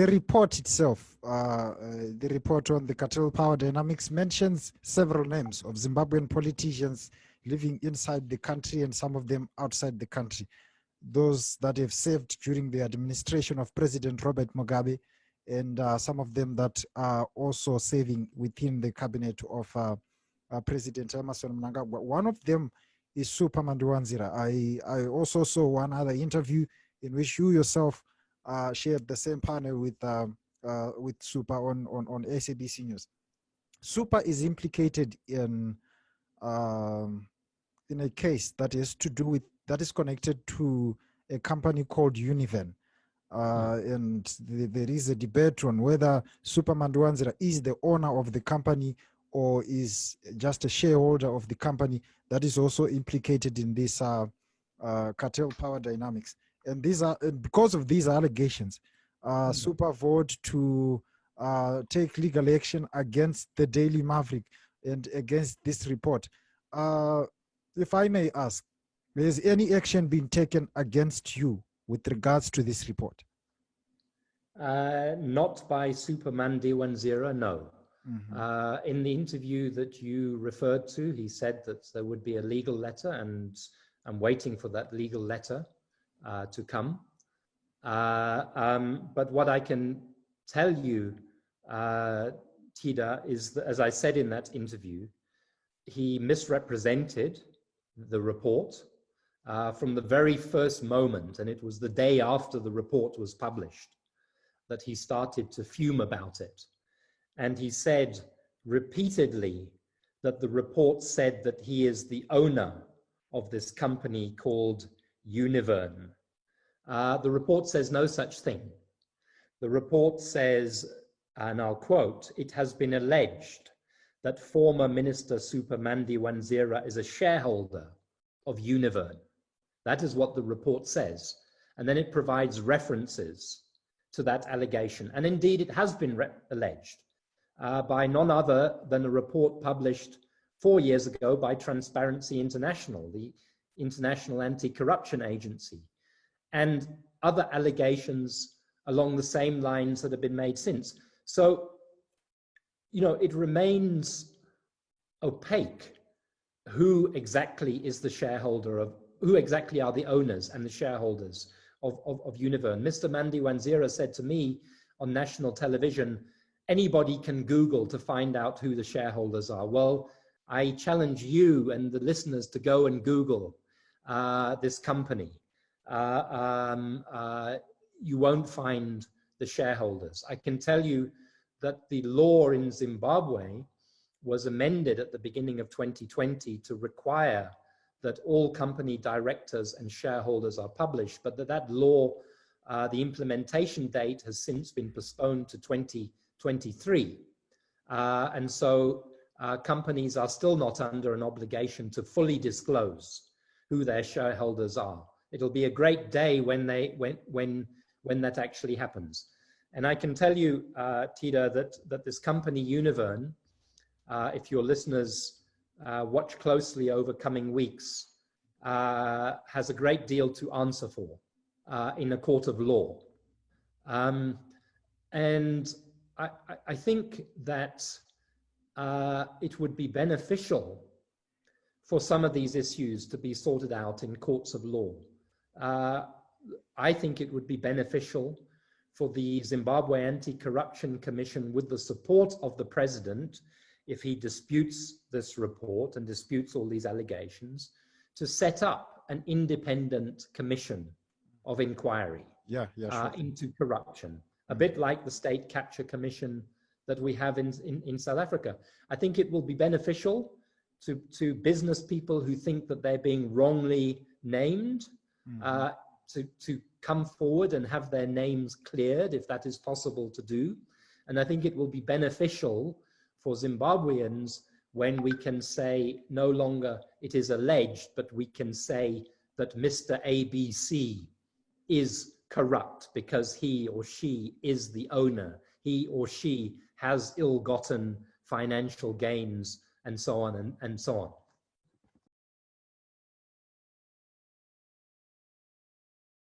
the report itself, the report on the Cartel Power Dynamics mentions several names of Zimbabwean politicians living inside the country and some of them outside the country. Those that have served during the administration of President Robert Mugabe, and some of them that are also serving within the cabinet of President Emmerson Mnangagwa. One of them is Super Mandiwanzira. I also saw one other interview in which you yourself shared the same panel with Super on SABC News. Super is implicated in a case that is to do with, that is connected to a company called Univen. And there is a debate on whether Super Mandiwanzira is the owner of the company or is just a shareholder of the company that is also implicated in this Cartel Power Dynamics. And these are, because of these allegations, Super vowed to take legal action against the Daily Maverick and against this report. If I may ask, has any action been taken against you with regards to this report? Not by Super Mandiwanzira, no. In the interview that you referred to, he said that there would be a legal letter, and I'm waiting for that legal letter to come. But what I can tell you, Tida, is that, as I said in that interview, he misrepresented the report from the very first moment, and it was the day after the report was published that he started to fume about it. And he said repeatedly that the report said that he is the owner of this company called Univen. The report says no such thing. The report says, and I'll quote, "It has been alleged that former Minister Super Mandiwanzira is a shareholder of Univen." That is what the report says. And then it provides references to that allegation. And indeed, it has been alleged by none other than a report published 4 years ago by Transparency International, the International Anti-Corruption Agency, and other allegations along the same lines that have been made since. So, you know, it remains opaque who exactly is the shareholder of, who exactly are the owners and the shareholders of Univen. Mr. Mandiwanzira said to me on national television, anybody can Google to find out who the shareholders are. Well, I challenge you and the listeners to go and Google this company. You won't find the shareholders. I can tell you that the law in Zimbabwe was amended at the beginning of 2020 to require that all company directors and shareholders are published, but that law, the implementation date has since been postponed to 2023. And so companies are still not under an obligation to fully disclose who their shareholders are. It'll be a great day when that actually happens. And I can tell you, Tida, that this company Univen, if your listeners watch closely over coming weeks, has a great deal to answer for in a court of law. And I think that it would be beneficial for some of these issues to be sorted out in courts of law. I think it would be beneficial for the Zimbabwe Anti-Corruption Commission, with the support of the president, if he disputes this report and disputes all these allegations, to set up an independent commission of inquiry into corruption, a bit like the State Capture Commission that we have in South Africa. I think it will be beneficial to business people who think that they're being wrongly named, to come forward and have their names cleared, if that is possible to do. And I think it will be beneficial for Zimbabweans when we can say no longer it is alleged, but we can say that Mr. ABC is corrupt because he or she is the owner, he or she has ill-gotten financial gains, and so on and so on.